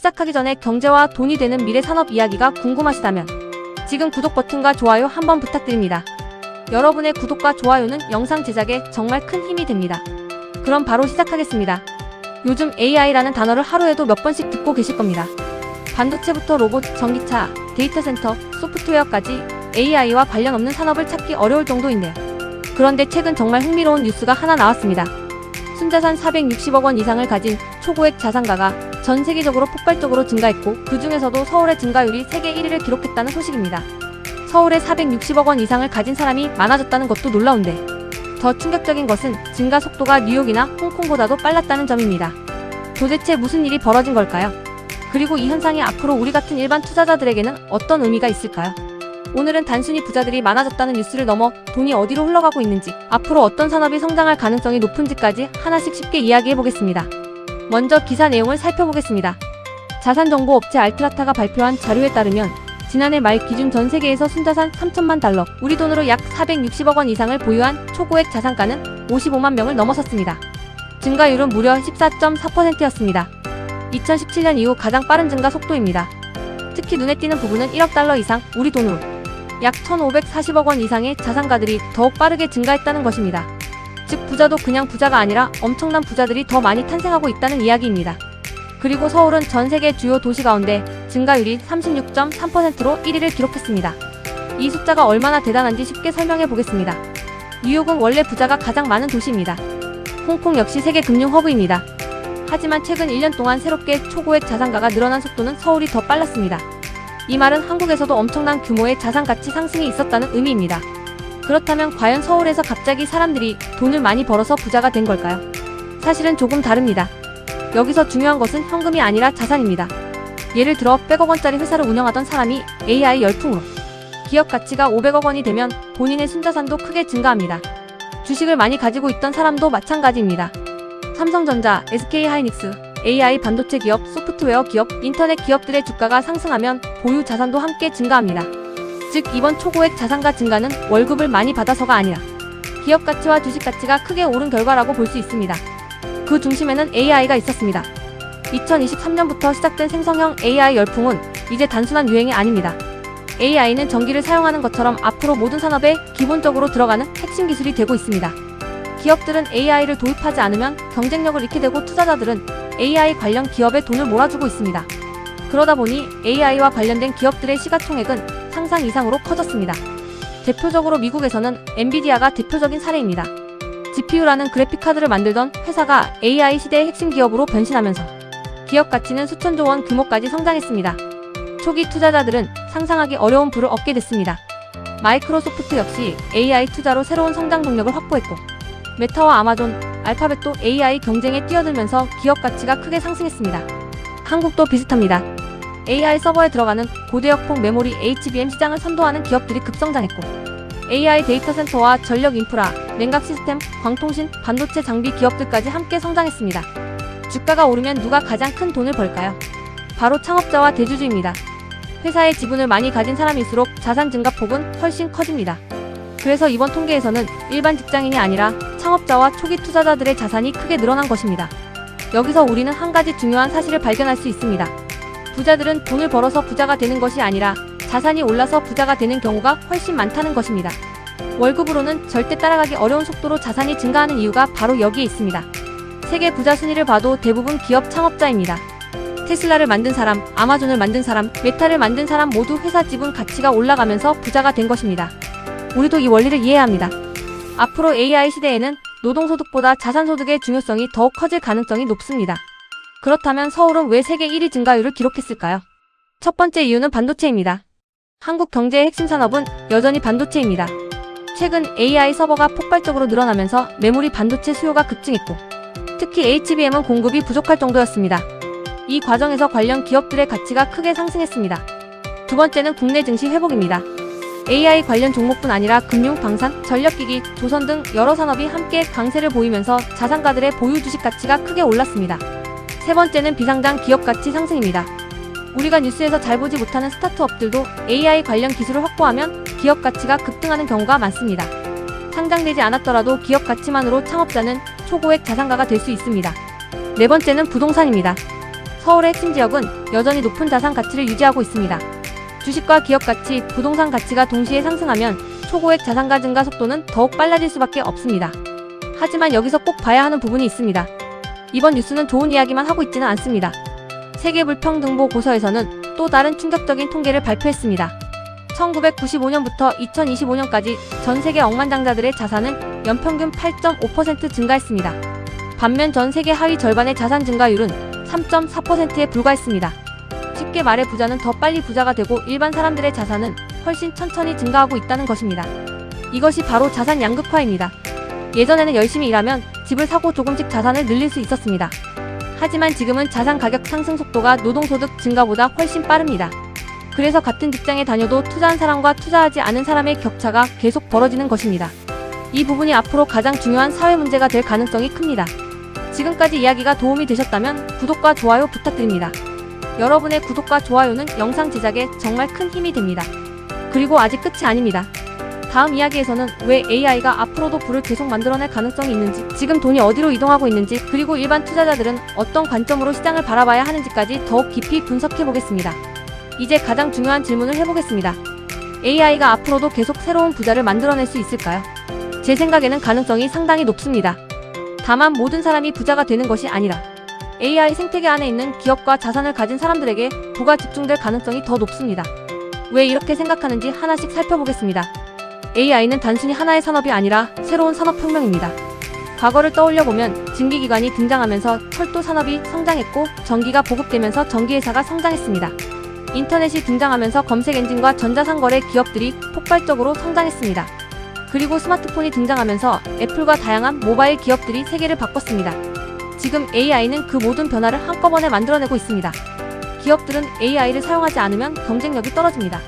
시작하기 전에 경제와 돈이 되는 미래 산업 이야기가 궁금하시다면 지금 구독 버튼과 좋아요 한번 부탁드립니다. 여러분의 구독과 좋아요는 영상 제작에 정말 큰 힘이 됩니다. 그럼 바로 시작하겠습니다. 요즘 AI라는 단어를 하루에도 몇 번씩 듣고 계실 겁니다. 반도체부터 로봇, 전기차, 데이터 센터, 소프트웨어까지 AI와 관련 없는 산업을 찾기 어려울 정도인데요. 그런데 최근 정말 흥미로운 뉴스가 하나 나왔습니다. 순자산 460억 원 이상을 가진 초고액 자산가가 전 세계적으로 폭발적으로 증가했고 그 중에서도 서울의 증가율이 세계 1위를 기록했다는 소식입니다. 서울에 460억 원 이상을 가진 사람이 많아졌다는 것도 놀라운데 더 충격적인 것은 증가 속도가 뉴욕이나 홍콩보다도 빨랐다는 점입니다. 도대체 무슨 일이 벌어진 걸까요? 그리고 이 현상이 앞으로 우리 같은 일반 투자자들에게는 어떤 의미가 있을까요? 오늘은 단순히 부자들이 많아졌다는 뉴스를 넘어 돈이 어디로 흘러가고 있는지, 앞으로 어떤 산업이 성장할 가능성이 높은지까지 하나씩 쉽게 이야기해보겠습니다. 먼저 기사 내용을 살펴보겠습니다. 자산정보업체 알트라타가 발표한 자료에 따르면 지난해 말 기준 전 세계에서 순자산 3천만 달러, 우리 돈으로 약 460억 원 이상을 보유한 초고액 자산가는 55만 명을 넘어섰습니다. 증가율은 무려 14.4%였습니다. 2017년 이후 가장 빠른 증가 속도입니다. 특히 눈에 띄는 부분은 1억 달러 이상, 우리 돈으로 약 1,540억 원 이상의 자산가들이 더욱 빠르게 증가했다는 것입니다. 즉 부자도 그냥 부자가 아니라 엄청난 부자들이 더 많이 탄생하고 있다는 이야기입니다. 그리고 서울은 전 세계 주요 도시 가운데 증가율이 36.3%로 1위를 기록했습니다. 이 숫자가 얼마나 대단한지 쉽게 설명해 보겠습니다. 뉴욕은 원래 부자가 가장 많은 도시입니다. 홍콩 역시 세계 금융 허브입니다. 하지만 최근 1년 동안 새롭게 초고액 자산가가 늘어난 속도는 서울이 더 빨랐습니다. 이 말은 한국에서도 엄청난 규모의 자산 가치 상승이 있었다는 의미입니다. 그렇다면 과연 서울에서 갑자기 사람들이 돈을 많이 벌어서 부자가 된 걸까요? 사실은 조금 다릅니다. 여기서 중요한 것은 현금이 아니라 자산입니다. 예를 들어 100억 원짜리 회사를 운영하던 사람이 AI 열풍으로 기업 가치가 500억 원이 되면 본인의 순자산도 크게 증가합니다. 주식을 많이 가지고 있던 사람도 마찬가지입니다. 삼성전자, SK하이닉스, AI 반도체 기업, 소프트웨어 기업, 인터넷 기업들의 주가가 상승하면 보유 자산도 함께 증가합니다. 즉 이번 초고액 자산가 증가는 월급을 많이 받아서가 아니라 기업 가치와 주식 가치가 크게 오른 결과라고 볼 수 있습니다. 그 중심에는 AI가 있었습니다. 2023년부터 시작된 생성형 AI 열풍은 이제 단순한 유행이 아닙니다. AI는 전기를 사용하는 것처럼 앞으로 모든 산업에 기본적으로 들어가는 핵심 기술이 되고 있습니다. 기업들은 AI를 도입하지 않으면 경쟁력을 잃게 되고 투자자들은 AI 관련 기업에 돈을 몰아주고 있습니다. 그러다 보니 AI와 관련된 기업들의 시가총액은 상상 이상으로 커졌습니다. 대표적으로 미국에서는 엔비디아가 대표적인 사례입니다. GPU라는 그래픽카드를 만들던 회사가 AI 시대의 핵심 기업으로 변신하면서 기업 가치는 수천조 원 규모까지 성장했습니다. 초기 투자자들은 상상하기 어려운 부를 얻게 됐습니다. 마이크로소프트 역시 AI 투자로 새로운 성장 동력을 확보했고 메타와 아마존, 알파벳도 AI 경쟁에 뛰어들면서 기업 가치가 크게 상승했습니다. 한국도 비슷합니다. AI 서버에 들어가는 고대역폭 메모리 HBM 시장을 선도하는 기업들이 급성장했고 AI 데이터 센터와 전력 인프라, 냉각 시스템, 광통신, 반도체 장비 기업들까지 함께 성장했습니다. 주가가 오르면 누가 가장 큰 돈을 벌까요? 바로 창업자와 대주주입니다. 회사의 지분을 많이 가진 사람일수록 자산 증가폭은 훨씬 커집니다. 그래서 이번 통계에서는 일반 직장인이 아니라 창업자와 초기 투자자들의 자산이 크게 늘어난 것입니다. 여기서 우리는 한 가지 중요한 사실을 발견할 수 있습니다. 부자들은 돈을 벌어서 부자가 되는 것이 아니라 자산이 올라서 부자가 되는 경우가 훨씬 많다는 것입니다. 월급으로는 절대 따라가기 어려운 속도로 자산이 증가하는 이유가 바로 여기에 있습니다. 세계 부자 순위를 봐도 대부분 기업 창업자입니다. 테슬라를 만든 사람, 아마존을 만든 사람, 메타를 만든 사람 모두 회사 지분 가치가 올라가면서 부자가 된 것입니다. 우리도 이 원리를 이해해야 합니다. 앞으로 AI 시대에는 노동소득보다 자산소득의 중요성이 더욱 커질 가능성이 높습니다. 그렇다면 서울은 왜 세계 1위 증가율을 기록했을까요? 첫 번째 이유는 반도체입니다. 한국 경제의 핵심 산업은 여전히 반도체입니다. 최근 AI 서버가 폭발적으로 늘어나면서 메모리 반도체 수요가 급증했고 특히 HBM은 공급이 부족할 정도였습니다. 이 과정에서 관련 기업들의 가치가 크게 상승했습니다. 두 번째는 국내 증시 회복입니다. AI 관련 종목뿐 아니라 금융, 방산, 전력기기, 조선 등 여러 산업이 함께 강세를 보이면서 자산가들의 보유 주식 가치가 크게 올랐습니다. 세 번째는 비상장 기업 가치 상승입니다. 우리가 뉴스에서 잘 보지 못하는 스타트업들도 AI 관련 기술을 확보하면 기업 가치가 급등하는 경우가 많습니다. 상장되지 않았더라도 기업 가치만으로 창업자는 초고액 자산가가 될 수 있습니다. 네 번째는 부동산입니다. 서울의 핵심 지역은 여전히 높은 자산 가치를 유지하고 있습니다. 주식과 기업 가치, 부동산 가치가 동시에 상승하면 초고액 자산가 증가 속도는 더욱 빨라질 수밖에 없습니다. 하지만 여기서 꼭 봐야 하는 부분이 있습니다. 이번 뉴스는 좋은 이야기만 하고 있지는 않습니다. 세계불평등보고서에서는 또 다른 충격적인 통계를 발표했습니다. 1995년부터 2025년까지 전 세계 억만장자들의 자산은 연평균 8.5% 증가했습니다. 반면 전 세계 하위 절반의 자산 증가율은 3.4%에 불과했습니다. 쉽게 말해 부자는 더 빨리 부자가 되고 일반 사람들의 자산은 훨씬 천천히 증가하고 있다는 것입니다. 이것이 바로 자산 양극화입니다. 예전에는 열심히 일하면 집을 사고 조금씩 자산을 늘릴 수 있었습니다. 하지만 지금은 자산 가격 상승 속도가 노동소득 증가보다 훨씬 빠릅니다. 그래서 같은 직장에 다녀도 투자한 사람과 투자하지 않은 사람의 격차가 계속 벌어지는 것입니다. 이 부분이 앞으로 가장 중요한 사회 문제가 될 가능성이 큽니다. 지금까지 이야기가 도움이 되셨다면 구독과 좋아요 부탁드립니다. 여러분의 구독과 좋아요는 영상 제작에 정말 큰 힘이 됩니다. 그리고 아직 끝이 아닙니다. 다음 이야기에서는 왜 AI가 앞으로도 부를 계속 만들어낼 가능성이 있는지, 지금 돈이 어디로 이동하고 있는지, 그리고 일반 투자자들은 어떤 관점으로 시장을 바라봐야 하는지까지 더욱 깊이 분석해보겠습니다. 이제 가장 중요한 질문을 해보겠습니다. AI가 앞으로도 계속 새로운 부자를 만들어낼 수 있을까요? 제 생각에는 가능성이 상당히 높습니다. 다만 모든 사람이 부자가 되는 것이 아니라 AI 생태계 안에 있는 기업과 자산을 가진 사람들에게 부가 집중될 가능성이 더 높습니다. 왜 이렇게 생각하는지 하나씩 살펴보겠습니다. AI는 단순히 하나의 산업이 아니라 새로운 산업혁명입니다. 과거를 떠올려보면 증기기관이 등장하면서 철도 산업이 성장했고 전기가 보급되면서 전기회사가 성장했습니다. 인터넷이 등장하면서 검색 엔진과 전자상거래 기업들이 폭발적으로 성장했습니다. 그리고 스마트폰이 등장하면서 애플과 다양한 모바일 기업들이 세계를 바꿨습니다. 지금 AI는 그 모든 변화를 한꺼번에 만들어내고 있습니다. 기업들은 AI를 사용하지 않으면 경쟁력이 떨어집니다.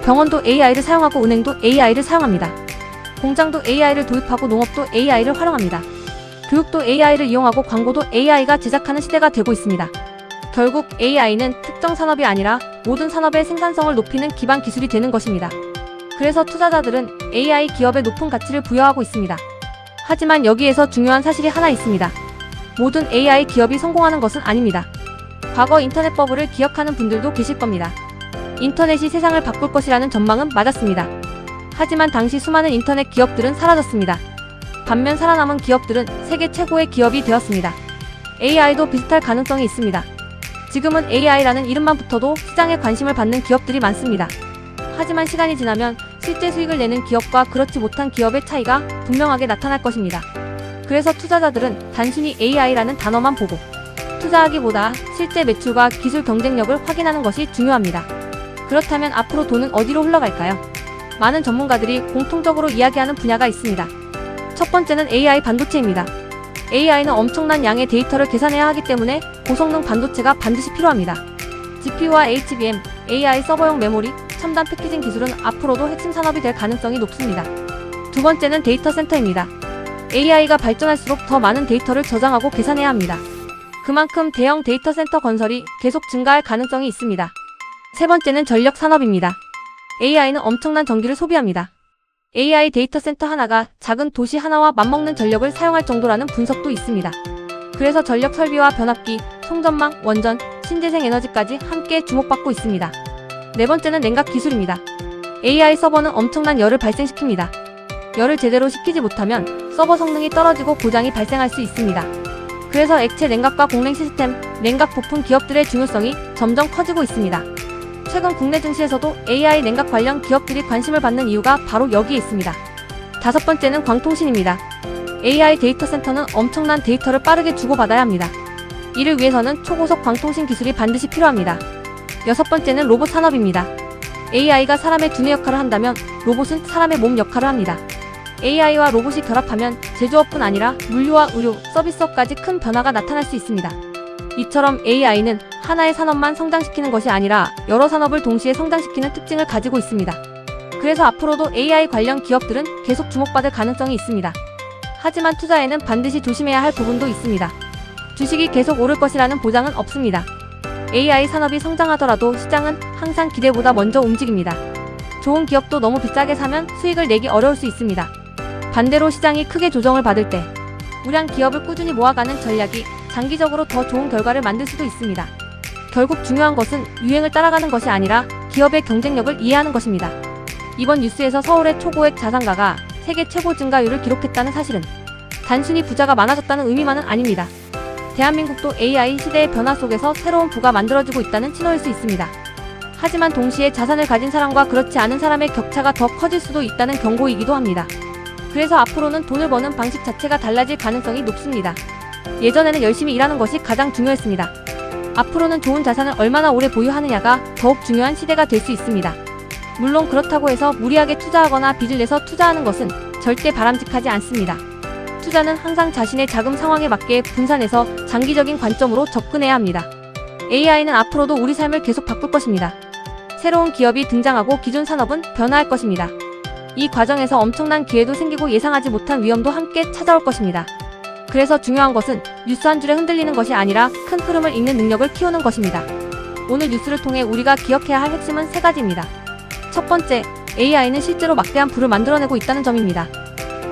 병원도 AI를 사용하고 은행도 AI를 사용합니다. 공장도 AI를 도입하고 농업도 AI를 활용합니다. 교육도 AI를 이용하고 광고도 AI가 제작하는 시대가 되고 있습니다. 결국 AI는 특정 산업이 아니라 모든 산업의 생산성을 높이는 기반 기술이 되는 것입니다. 그래서 투자자들은 AI 기업에 높은 가치를 부여하고 있습니다. 하지만 여기에서 중요한 사실이 하나 있습니다. 모든 AI 기업이 성공하는 것은 아닙니다. 과거 인터넷 버블을 기억하는 분들도 계실 겁니다. 인터넷이 세상을 바꿀 것이라는 전망은 맞았습니다. 하지만 당시 수많은 인터넷 기업들은 사라졌습니다. 반면 살아남은 기업들은 세계 최고의 기업이 되었습니다. AI도 비슷할 가능성이 있습니다. 지금은 AI라는 이름만 붙어도 시장에 관심을 받는 기업들이 많습니다. 하지만 시간이 지나면 실제 수익을 내는 기업과 그렇지 못한 기업의 차이가 분명하게 나타날 것입니다. 그래서 투자자들은 단순히 AI라는 단어만 보고 투자하기보다 실제 매출과 기술 경쟁력을 확인하는 것이 중요합니다. 그렇다면 앞으로 돈은 어디로 흘러갈까요? 많은 전문가들이 공통적으로 이야기하는 분야가 있습니다. 첫 번째는 AI 반도체입니다. AI는 엄청난 양의 데이터를 계산해야 하기 때문에 고성능 반도체가 반드시 필요합니다. GPU와 HBM, AI 서버용 메모리, 첨단 패키징 기술은 앞으로도 핵심 산업이 될 가능성이 높습니다. 두 번째는 데이터 센터입니다. AI가 발전할수록 더 많은 데이터를 저장하고 계산해야 합니다. 그만큼 대형 데이터 센터 건설이 계속 증가할 가능성이 있습니다. 세 번째는 전력 산업입니다. AI는 엄청난 전기를 소비합니다. AI 데이터 센터 하나가 작은 도시 하나와 맞먹는 전력을 사용할 정도라는 분석도 있습니다. 그래서 전력 설비와 변압기, 송전망, 원전, 신재생 에너지까지 함께 주목받고 있습니다. 네 번째는 냉각 기술입니다. AI 서버는 엄청난 열을 발생시킵니다. 열을 제대로 식히지 못하면 서버 성능이 떨어지고 고장이 발생할 수 있습니다. 그래서 액체 냉각과 공냉 시스템, 냉각 부품 기업들의 중요성이 점점 커지고 있습니다. 최근 국내 증시에서도 AI 냉각 관련 기업들이 관심을 받는 이유가 바로 여기에 있습니다. 다섯 번째는 광통신입니다. AI 데이터 센터는 엄청난 데이터를 빠르게 주고받아야 합니다. 이를 위해서는 초고속 광통신 기술이 반드시 필요합니다. 여섯 번째는 로봇 산업입니다. AI가 사람의 두뇌 역할을 한다면 로봇은 사람의 몸 역할을 합니다. AI와 로봇이 결합하면 제조업뿐 아니라 물류와 의료, 서비스업까지 큰 변화가 나타날 수 있습니다. 이처럼 AI는 하나의 산업만 성장시키는 것이 아니라 여러 산업을 동시에 성장시키는 특징을 가지고 있습니다. 그래서 앞으로도 AI 관련 기업들은 계속 주목받을 가능성이 있습니다. 하지만 투자에는 반드시 조심해야 할 부분도 있습니다. 주식이 계속 오를 것이라는 보장은 없습니다. AI 산업이 성장하더라도 시장은 항상 기대보다 먼저 움직입니다. 좋은 기업도 너무 비싸게 사면 수익을 내기 어려울 수 있습니다. 반대로 시장이 크게 조정을 받을 때 우량 기업을 꾸준히 모아가는 전략이 장기적으로 더 좋은 결과를 만들 수도 있습니다. 결국 중요한 것은 유행을 따라가는 것이 아니라 기업의 경쟁력을 이해하는 것입니다. 이번 뉴스에서 서울의 초고액 자산가가 세계 최고 증가율을 기록했다는 사실은 단순히 부자가 많아졌다는 의미만은 아닙니다. 대한민국도 AI 시대의 변화 속에서 새로운 부가 만들어지고 있다는 신호일 수 있습니다. 하지만 동시에 자산을 가진 사람과 그렇지 않은 사람의 격차가 더 커질 수도 있다는 경고이기도 합니다. 그래서 앞으로는 돈을 버는 방식 자체가 달라질 가능성이 높습니다. 예전에는 열심히 일하는 것이 가장 중요했습니다. 앞으로는 좋은 자산을 얼마나 오래 보유하느냐가 더욱 중요한 시대가 될 수 있습니다. 물론 그렇다고 해서 무리하게 투자하거나 빚을 내서 투자하는 것은 절대 바람직하지 않습니다. 투자는 항상 자신의 자금 상황에 맞게 분산해서 장기적인 관점으로 접근해야 합니다. AI는 앞으로도 우리 삶을 계속 바꿀 것입니다. 새로운 기업이 등장하고 기존 산업은 변화할 것입니다. 이 과정에서 엄청난 기회도 생기고 예상하지 못한 위험도 함께 찾아올 것입니다. 그래서 중요한 것은 뉴스 한 줄에 흔들리는 것이 아니라 큰 흐름을 읽는 능력을 키우는 것입니다. 오늘 뉴스를 통해 우리가 기억해야 할 핵심은 3가지입니다. 첫 번째, AI는 실제로 막대한 부를 만들어내고 있다는 점입니다.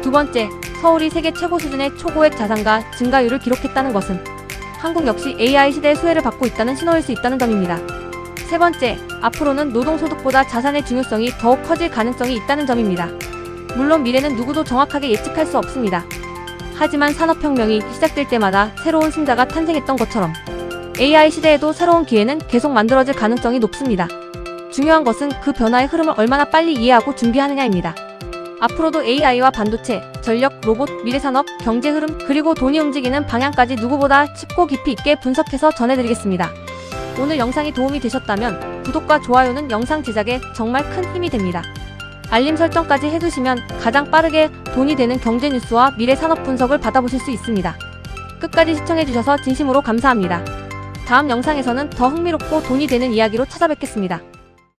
두 번째, 서울이 세계 최고 수준의 초고액 자산가 증가율을 기록했다는 것은 한국 역시 AI 시대의 수혜를 받고 있다는 신호일 수 있다는 점입니다. 세 번째, 앞으로는 노동소득보다 자산의 중요성이 더욱 커질 가능성이 있다는 점입니다. 물론 미래는 누구도 정확하게 예측할 수 없습니다. 하지만 산업혁명이 시작될 때마다 새로운 승자가 탄생했던 것처럼 AI 시대에도 새로운 기회는 계속 만들어질 가능성이 높습니다. 중요한 것은 그 변화의 흐름을 얼마나 빨리 이해하고 준비하느냐입니다. 앞으로도 AI와 반도체, 전력, 로봇, 미래산업, 경제 흐름, 그리고 돈이 움직이는 방향까지 누구보다 쉽고 깊이 있게 분석해서 전해드리겠습니다. 오늘 영상이 도움이 되셨다면 구독과 좋아요는 영상 제작에 정말 큰 힘이 됩니다. 알림 설정까지 해두시면 가장 빠르게 돈이 되는 경제 뉴스와 미래 산업 분석을 받아보실 수 있습니다. 끝까지 시청해주셔서 진심으로 감사합니다. 다음 영상에서는 더 흥미롭고 돈이 되는 이야기로 찾아뵙겠습니다.